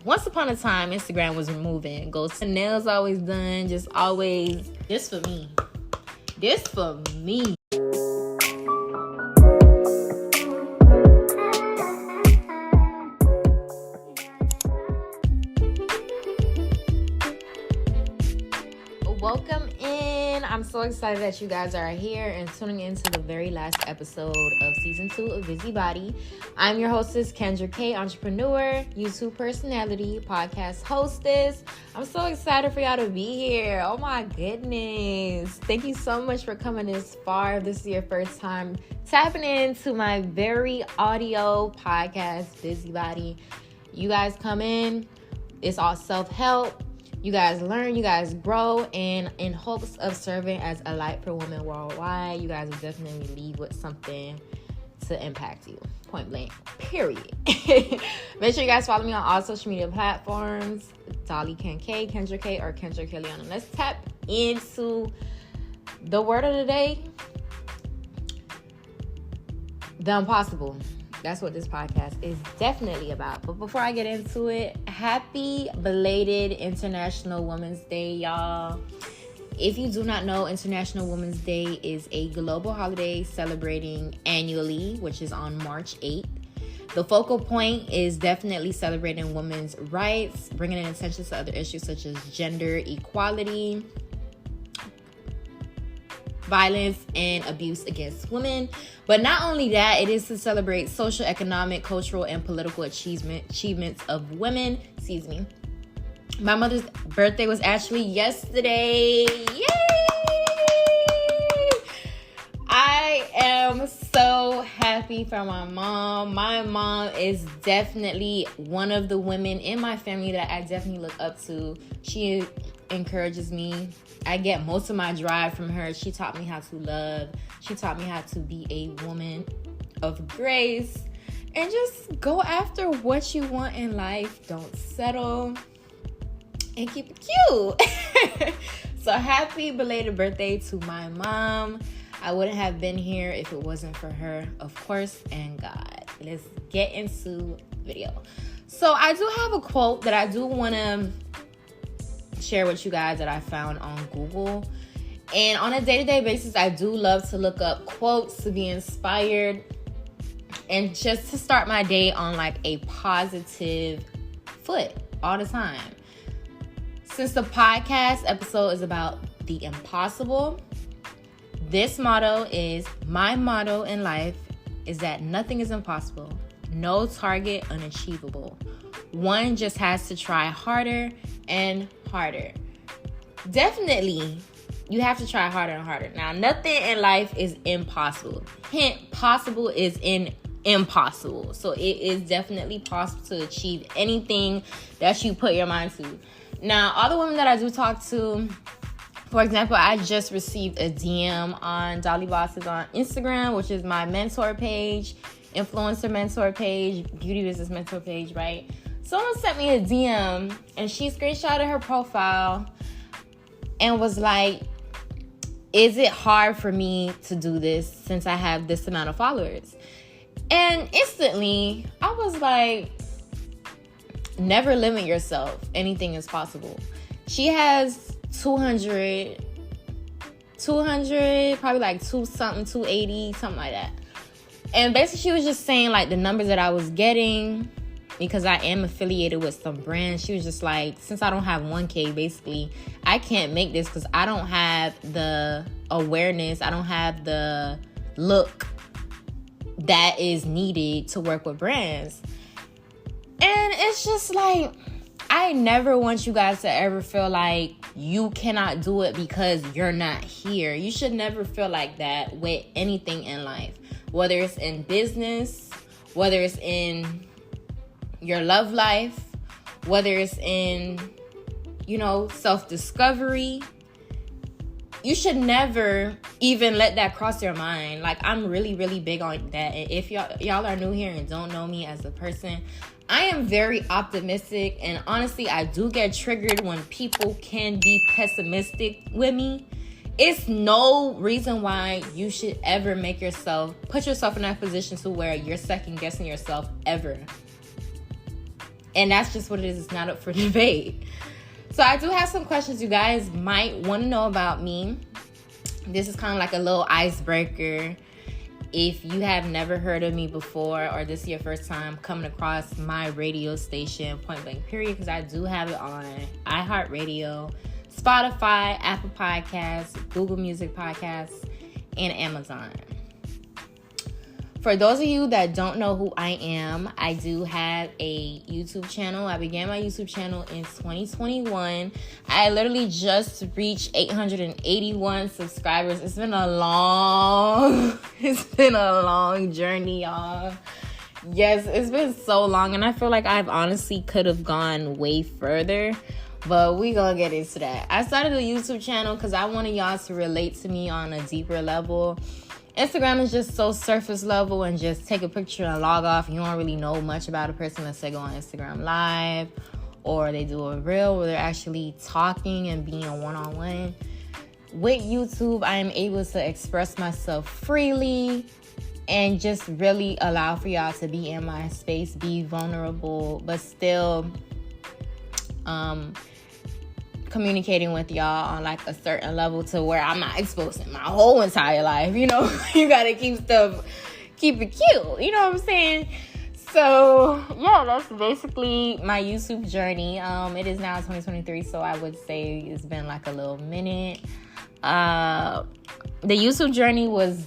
Once upon a time, Instagram was moving. Nails always done, just always. This for me. This for me. Welcome in. I'm so excited that you guys are here and tuning into the very last episode of season 2 of Busybody. I'm your hostess, Kendra K, entrepreneur, YouTube personality, podcast hostess. I'm so excited for y'all to be here. Oh my goodness. Thank you so much for coming this far. If this is your first time tapping into my very audio podcast, Busybody. You guys come in. It's all self-help. You guys learn, you guys grow, and in hopes of serving as a light for women worldwide, you guys will definitely leave with something to impact you. Point blank, period. Make sure you guys follow me on all social media platforms, Dolly K, Kendra K, or Kendra K. Let's tap into the word of the day, the impossible. That's what this podcast is definitely about. But before I get into it, happy belated International Women's Day, y'all. If you do not know, International Women's Day is a global holiday celebrating annually, which is on March 8th. The focal point is definitely celebrating women's rights, bringing in attention to other issues such as gender equality, violence and abuse against women. But not only that, it is to celebrate social, economic, cultural, and political achievements of women. Excuse me. My mother's birthday was actually yesterday. Yay! I am so happy for my mom. My mom is definitely one of the women in my family that I definitely look up to. She encourages me. I get most of my drive from her. She taught me how to love. She taught me how to be a woman of grace and just go after what you want in life. Don't settle and keep it cute. So happy belated birthday to my mom. I wouldn't have been here if it wasn't for her, of course, and God. Let's get into the video. So I do have a quote that I do want to share with you guys that I found on Google. And on a day-to-day basis, I do love to look up quotes to be inspired and just to start my day on like a positive foot all the time. Since the podcast episode is about the impossible, this motto is my motto in life is that nothing is impossible, no target unachievable. One just has to try harder and harder. Definitely, you have to try harder and harder. Now, nothing in life is impossible. Hint, possible is in impossible. So it is definitely possible to achieve anything that you put your mind to. Now, all the women that I do talk to, for example, I just received a DM on Dolly Bosses on Instagram, which is my mentor page, influencer mentor page, beauty business mentor page, right? Someone sent me a DM and she screenshotted her profile and was like, is it hard for me to do this since I have this amount of followers? And instantly, I was like, never limit yourself. Anything is possible. She has 200, probably like 280, something like that. And basically, she was just saying like the numbers that I was getting, because I am affiliated with some brands. She was just like, since I don't have 1K, basically, I can't make this because I don't have the awareness. I don't have the look that is needed to work with brands. And it's just like, I never want you guys to ever feel like you cannot do it because you're not here. You should never feel like that with anything in life, whether it's in business, whether it's in your love life, whether it's in, self-discovery. You should never even let that cross your mind. Like, I'm really, really big on that. And if y'all are new here and don't know me as a person, I am very optimistic. And honestly, I do get triggered when people can be pessimistic with me. It's no reason why you should ever put yourself in that position to where you're second guessing yourself ever. And that's just what it is. It's not up for debate. So I do have some questions you guys might want to know about me. This is kind of like a little icebreaker. If you have never heard of me before, or this is your first time coming across my radio station, Point Blank Period, because I do have it on iHeartRadio, Spotify, Apple Podcasts, Google Music Podcasts, and Amazon. For those of you that don't know who I am, I do have a YouTube channel. I began my YouTube channel in 2021. I literally just reached 881 subscribers. It's been a long journey, y'all. Yes, it's been so long, and I feel like I've honestly could have gone way further. But we gonna get into that. I started a YouTube channel because I wanted y'all to relate to me on a deeper level. Instagram is just so surface level and just take a picture and log off. You don't really know much about a person unless they go on Instagram Live or they do a reel where they're actually talking and being one-on-one. With YouTube, I am able to express myself freely and just really allow for y'all to be in my space, be vulnerable, but still communicating with y'all on like a certain level to where I'm not exposing my whole entire life. You know, you gotta keep it cute. You know what I'm saying? So yeah, that's basically my YouTube journey. It is now 2023, so I would say it's been like a little minute. The YouTube journey was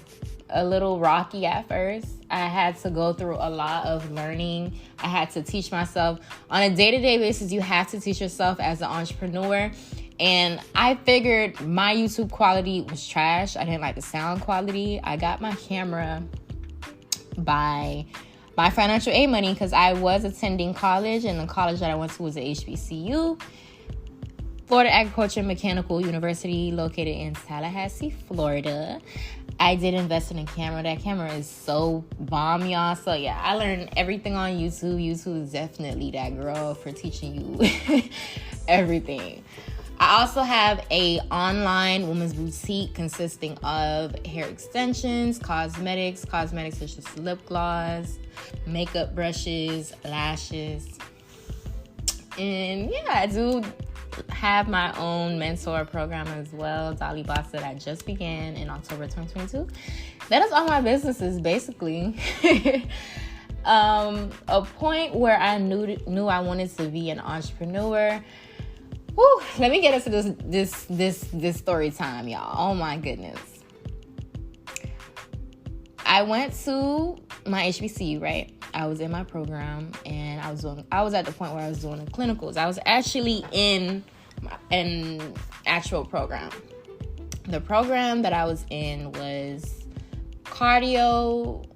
a little rocky at first. I had to go through a lot of learning. I had to teach myself. On a day-to-day basis, you have to teach yourself as an entrepreneur. And I figured my YouTube quality was trash. I didn't like the sound quality. I got my camera by my financial aid money because I was attending college, and the college that I went to was the HBCU, Florida Agriculture and Mechanical University, located in Tallahassee, Florida. I did invest in a camera. That camera is so bomb, y'all. So yeah, I learned everything on YouTube. YouTube is definitely that girl for teaching you everything. I also have a online women's boutique consisting of hair extensions, cosmetics such as lip gloss, makeup brushes, lashes. And yeah, I do have my own mentor program as well, Dolly Boss, that I just began in October 2022. That is all my businesses, basically. A point where I knew I wanted to be an entrepreneur. Whew, let me get into this story time, y'all. Oh my goodness. I went to my HBCU, right? I was in my program, and I was at the point where I was doing the clinicals. I was actually in an actual program. The program that I was in was cardio,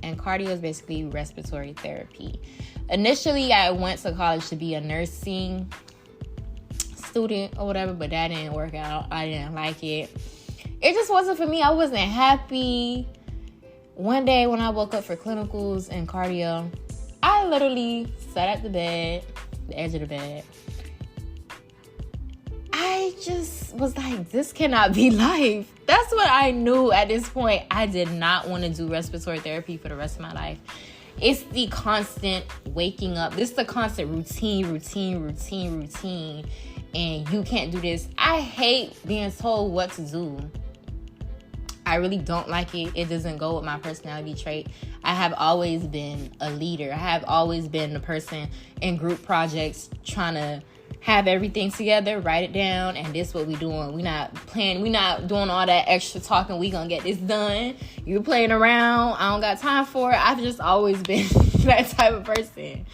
and cardio is basically respiratory therapy. Initially, I went to college to be a nursing student or whatever, but that didn't work out. I didn't like it. It just wasn't for me. I wasn't happy. One day when I woke up for clinicals and cardio, I literally sat at the edge of the bed. I just was like, this cannot be life. That's what I knew at this point. I did not want to do respiratory therapy for the rest of my life. It's the constant waking up. This is the constant routine. And you can't do this. I hate being told what to do. I really don't like it. It doesn't go with my personality trait. I have always been a leader. I have always been the person in group projects trying to have everything together, write it down, and this what we doing. We not playing. We not doing all that extra talking. We gonna get this done. You playing around. I don't got time for it. I've just always been that type of person.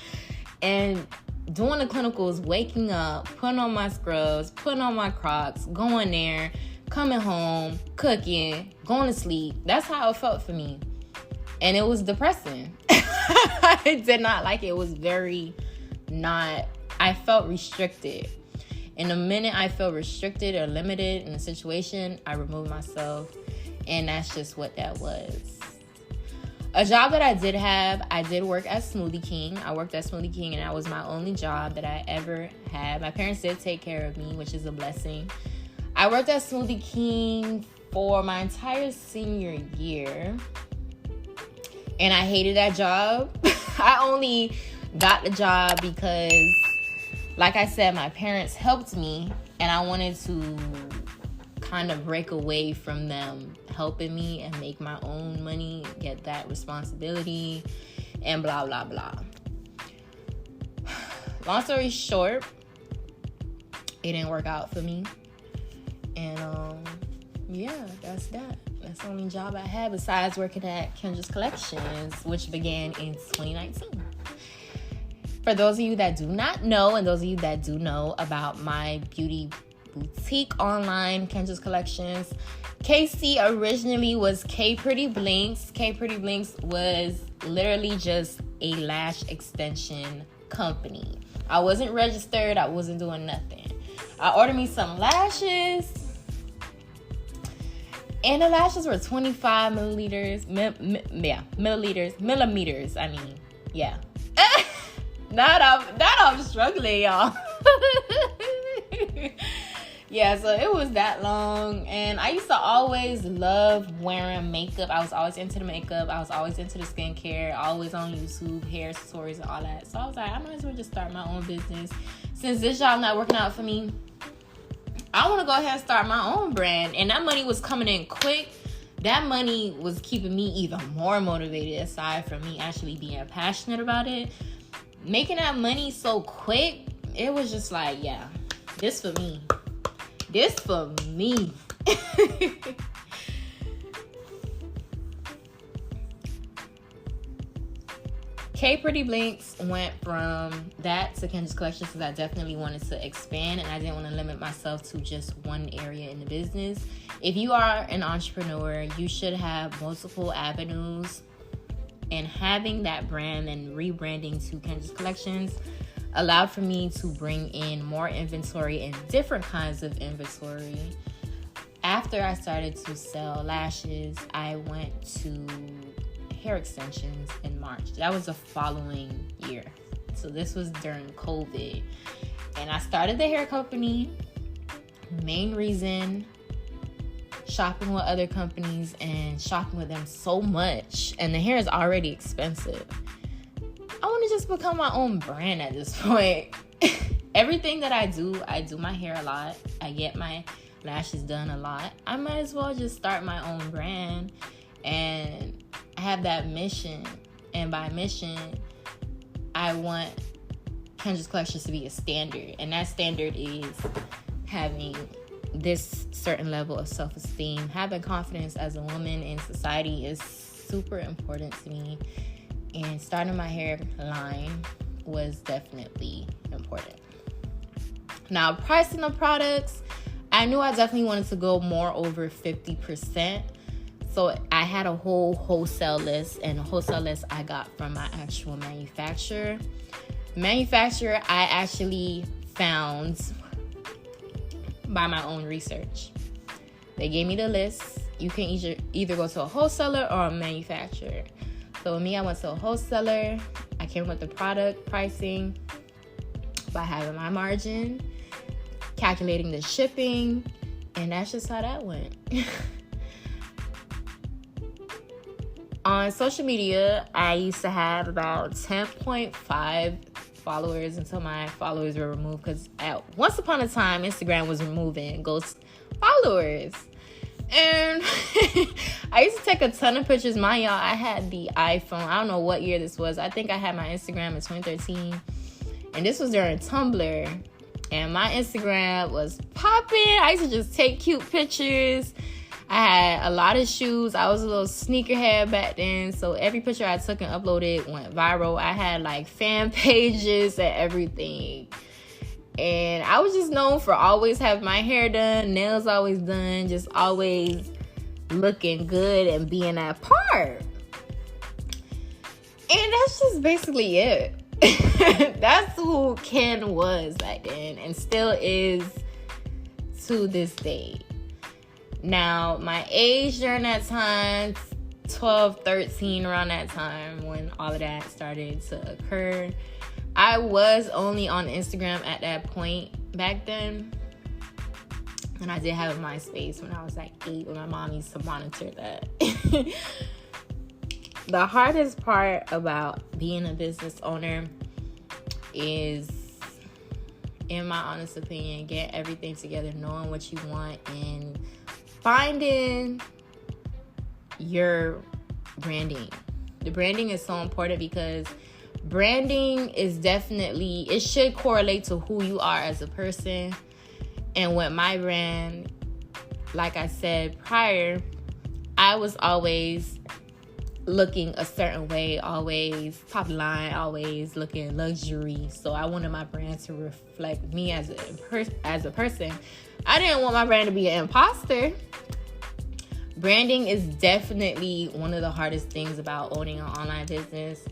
And doing the clinicals, waking up, putting on my scrubs, putting on my Crocs, going there, coming home, cooking, going to sleep. That's how it felt for me. And it was depressing. I did not like it. It was I felt restricted. And the minute I felt restricted or limited in a situation, I removed myself. And that's just what that was. A job that I did have, I did work at Smoothie King. I worked at Smoothie King, and that was my only job that I ever had. My parents did take care of me, which is a blessing. I worked at Smoothie King for my entire senior year, and I hated that job. I only got the job because, like I said, my parents helped me, and I wanted to kind of break away from them helping me and make my own money, get that responsibility, and blah, blah, blah. Long story short, it didn't work out for me. And, yeah, that's that. That's the only job I had besides working at Kendras Collections, which began in 2019. For those of you that do not know, and those of you that do know about my beauty boutique online, Kendras Collections, KC originally was K Pretty Blinks. K Pretty Blinks was literally just a lash extension company. I wasn't registered. I wasn't doing nothing. I ordered me some lashes, and the lashes were 25 milliliters. Millimeters. I mean, yeah. Not I'm struggling, y'all. Yeah, so it was that long, and I used to always love wearing makeup. I was always into the makeup. I was always into the skincare, always on YouTube, hair tutorials and all that. So I was like, I might as well just start my own business. Since this job not working out for me, I want to go ahead and start my own brand. And that money was coming in quick. That money was keeping me even more motivated, aside from me actually being passionate about it. Making that money so quick, it was just like, yeah, this for me. This for me. K Pretty Blinks went from that to Kendras Collections because I definitely wanted to expand, and I didn't want to limit myself to just one area in the business. If you are an entrepreneur, you should have multiple avenues, and having that brand and rebranding to Kendras Collections allowed for me to bring in more inventory and different kinds of inventory. After I started to sell lashes, I went to hair extensions in March. That was the following year. So this was during COVID. And I started the hair company. Main reason, shopping with other companies and shopping with them so much. And the hair is already expensive. I want to just become my own brand at this point. Everything that I do my hair a lot. I get my lashes done a lot. I might as well just start my own brand and have that mission. And by mission, I want Kendras Collections to be a standard. And that standard is having this certain level of self-esteem. Having confidence as a woman in society is super important to me. And starting my hair line was definitely important. Now, pricing the products, I knew I definitely wanted to go more over 50%. So I had a whole wholesale list, and the wholesale list I got from my actual manufacturer. Manufacturer I actually found by my own research. They gave me the list. You can either go to a wholesaler or a manufacturer. So with me, I went to a wholesaler. I came with the product pricing by having my margin, calculating the shipping, and that's just how that went. On social media, I used to have about 10.5 followers until my followers were removed, because once upon a time, Instagram was removing ghost followers. And I used to take a ton of pictures. Mind y'all, I had the iPhone. I don't know what year this was. I think I had my Instagram in 2013. And this was during Tumblr. And my Instagram was popping. I used to just take cute pictures. I had a lot of shoes. I was a little sneakerhead back then. So every picture I took and uploaded went viral. I had like fan pages and everything. And I was just known for always having my hair done, nails always done, just always looking good and being that part. And that's just basically it. That's who Ken was back then and still is to this day. Now, my age during that time, 12, 13, around that time when all of that started to occur, I was only on Instagram at that point back then. And I did have a MySpace when I was like 8, when my mom used to monitor that. The hardest part about being a business owner is, in my honest opinion, get everything together, knowing what you want, and finding your branding. The branding is so important because branding is definitely, it should correlate to who you are as a person. And with my brand, like I said prior, I was always looking a certain way, always top line, always looking luxury. So I wanted my brand to reflect me as a person. I didn't want my brand to be an imposter. Branding is definitely one of the hardest things about owning an online business,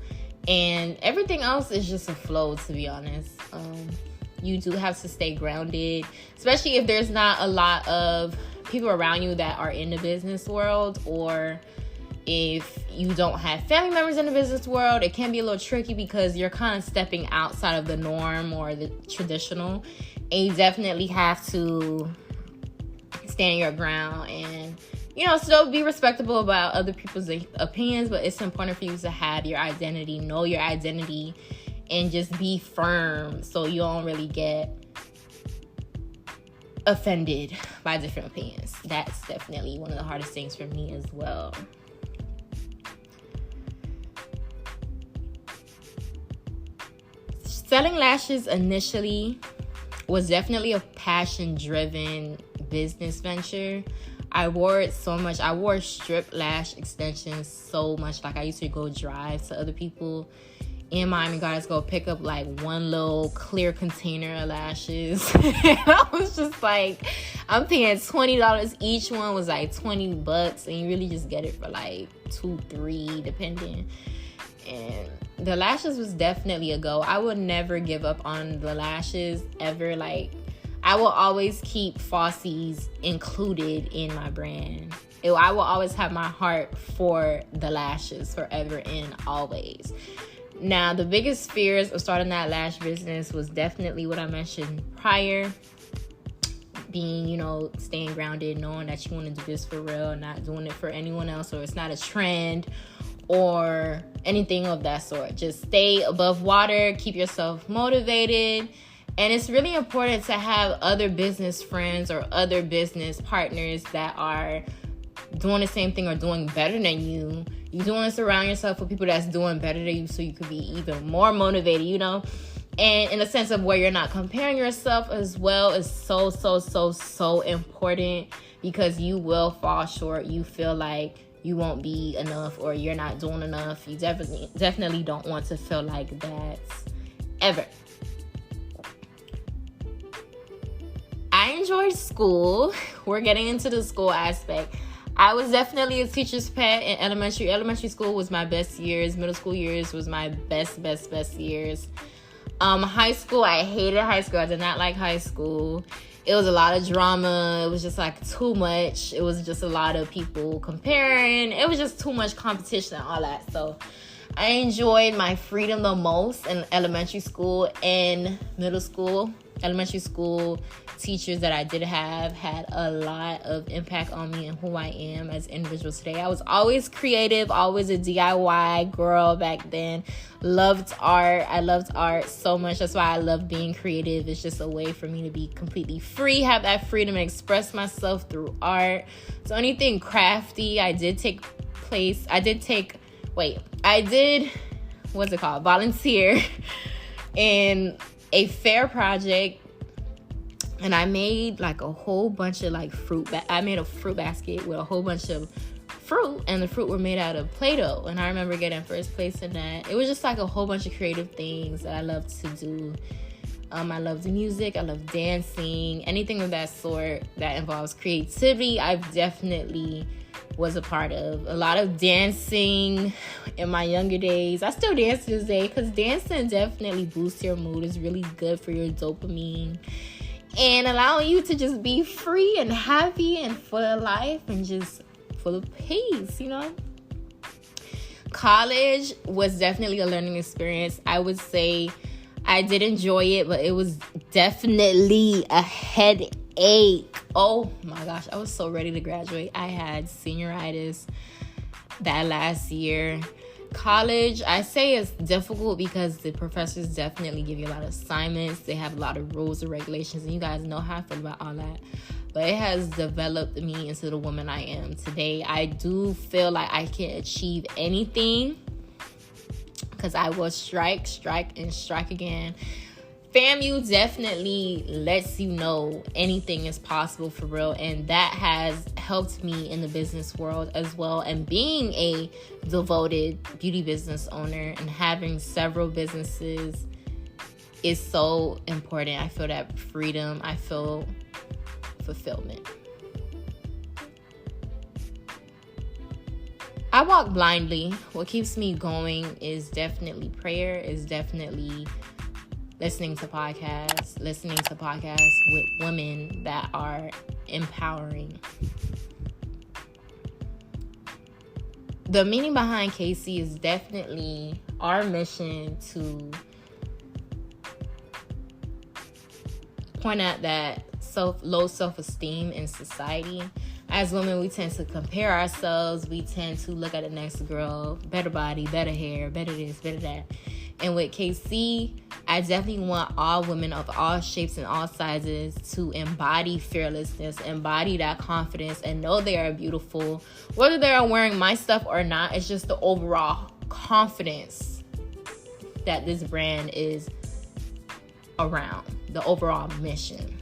and everything else is just a flow, to be honest. You do have to stay grounded, especially if there's not a lot of people around you that are in the business world, or if you don't have family members in the business world. It can be a little tricky because you're kind of stepping outside of the norm or the traditional, and you definitely have to stand your ground and, you know, still be respectable about other people's opinions. But it's important for you to have your identity, know your identity, and just be firm so you don't really get offended by different opinions. That's definitely one of the hardest things for me as well. Selling lashes initially was definitely a passion-driven business venture. I wore it so much. I wore strip lash extensions so much. Like, I used to go drive to other people in Miami Gardens, go pick up like one little clear container of lashes. And I was just like, I'm paying $20. Each one was like $20, and you really just get it for like $2, $3, depending. And the lashes was definitely a go. I would never give up on the lashes ever. Like, I will always keep falsies included in my brand. I will always have my heart for the lashes forever and always. Now, the biggest fears of starting that lash business was definitely what I mentioned prior. Being, you know, staying grounded, knowing that you want to do this for real, not doing it for anyone else, or it's not a trend or anything of that sort. Just stay above water, keep yourself motivated. And it's really important to have other business friends or other business partners that are doing the same thing or doing better than you. You want to surround yourself with people that's doing better than you so you could be even more motivated, you know? And in a sense of where you're not comparing yourself as well is so important, because you will fall short. You feel like you won't be enough or you're not doing enough. You definitely don't want to feel like that ever. I enjoyed school. We're getting into the school aspect. I was definitely a teacher's pet in elementary. Elementary school was my best years. Middle school years was my best years. High school, I hated high school. I did not like high school. It was a lot of drama. It was just like too much. It was just a lot of people comparing. It was just too much competition and all that. So I enjoyed my freedom the most in elementary school and middle school. Elementary school teachers that I did have had a lot of impact on me and who I am as an individual today. I was always creative, always a DIY girl back then. Loved art. I loved art so much. That's why I love being creative. It's just a way for me to be completely free, have that freedom and express myself through art. So anything crafty, I did volunteer in a fair project, and I made like a whole bunch of like I made a fruit basket with a whole bunch of fruit, and the fruit were made out of Play-Doh, and I remember getting first place in that. It was just like a whole bunch of creative things that I loved to do. I loved music, I loved dancing, anything of that sort that involves creativity. I definitely was a part of a lot of dancing in my younger days. I still dance to this day because dancing definitely boosts your mood. It's really good for your dopamine and allowing you to just be free and happy and full of life and just full of peace, you know? College was definitely a learning experience. I would say I did enjoy it, but it was definitely a headache. Oh my gosh, I was so ready to graduate. I had senioritis that last year. college, I say it's difficult because the professors definitely give you a lot of assignments. They have a lot of rules and regulations, and you guys know how I feel about all that. But it has developed me into the woman I am today. I do feel like I can achieve anything because I will strike, and strike again. FAMU definitely lets you know anything is possible for real, and that has helped me in the business world as well. And being a devoted beauty business owner and having several businesses is so important. I feel that freedom. I feel fulfillment. I walk blindly. What keeps me going is definitely prayer, is definitely listening to podcasts with women that are empowering. The meaning behind KC is definitely our mission to point out that low self-esteem in society. As women, we tend to compare ourselves. We tend to look at the next girl, better body, better hair, better this, better that. And with KC, I definitely want all women of all shapes and all sizes to embody fearlessness, embody that confidence, and know they are beautiful. Whether they are wearing my stuff or not, it's just the overall confidence that this brand is around, the overall mission.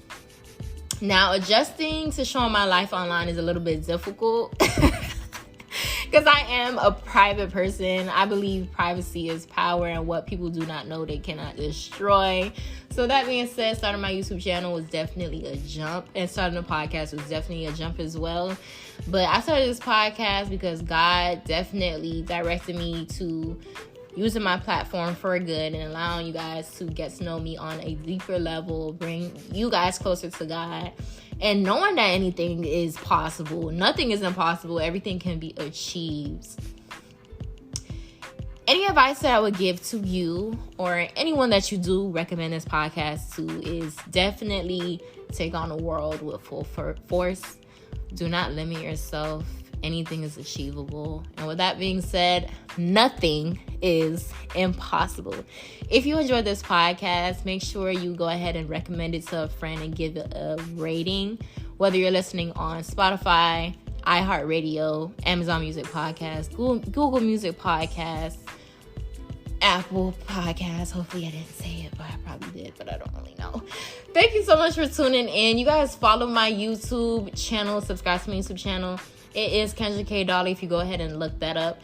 Now, adjusting to showing my life online is a little bit difficult because I am a private person. I believe privacy is power, and what people do not know, they cannot destroy. So that being said, starting my YouTube channel was definitely a jump, and starting a podcast was definitely a jump as well. But I started this podcast because God definitely directed me to using my platform for good and allowing you guys to get to know me on a deeper level, bring you guys closer to God, and knowing that anything is possible. Nothing is impossible. Everything can be achieved. Any advice that I would give to you or anyone that you do recommend this podcast to is definitely take on the world with full force. Do not limit yourself. Anything is achievable. And with that being said, nothing is impossible. If you enjoyed this podcast, make sure you go ahead and recommend it to a friend and give it a rating. Whether you're listening on Spotify, iHeartRadio, Amazon Music Podcast, Google Music Podcast, Apple Podcast. Hopefully I didn't say it, but I probably did, but I don't really know. Thank you so much for tuning in. You guys follow my YouTube channel, subscribe to my YouTube channel. It is Kendra K, Dolly, if you go ahead and look that up.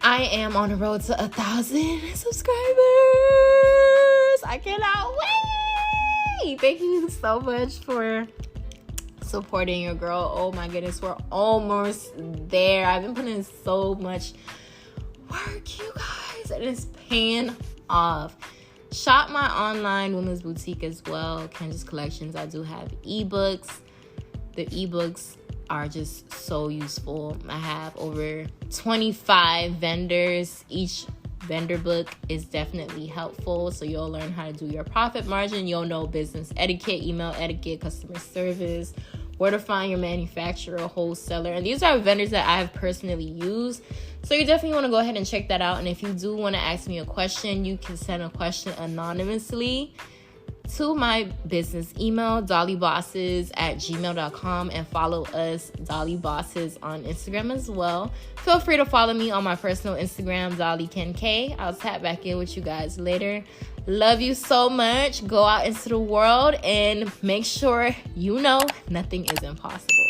I am on the road to 1,000 subscribers. I cannot wait. Thank you so much for supporting your girl. Oh my goodness, we're almost there. I've been putting in so much work, you guys, and it's paying off. Shop my online women's boutique as well, Kendras Collections. I do have ebooks. The ebooks are just so useful. I have over 25 vendors. Each vendor book is definitely helpful, so you'll learn how to do your profit margin. You'll know business etiquette, email etiquette, customer service, where to find your manufacturer, wholesaler. And these are vendors that I have personally used, so you definitely want to go ahead and check that out. And if you do want to ask me a question, you can send a question anonymously to my business email, dollybosses@gmail.com, and follow us, Dolly Bosses, on Instagram as well. Feel free to follow me on my personal Instagram, Dolly Ken K. I'll tap back in with you guys later. Love you so much. Go out into the world and make sure you know nothing is impossible.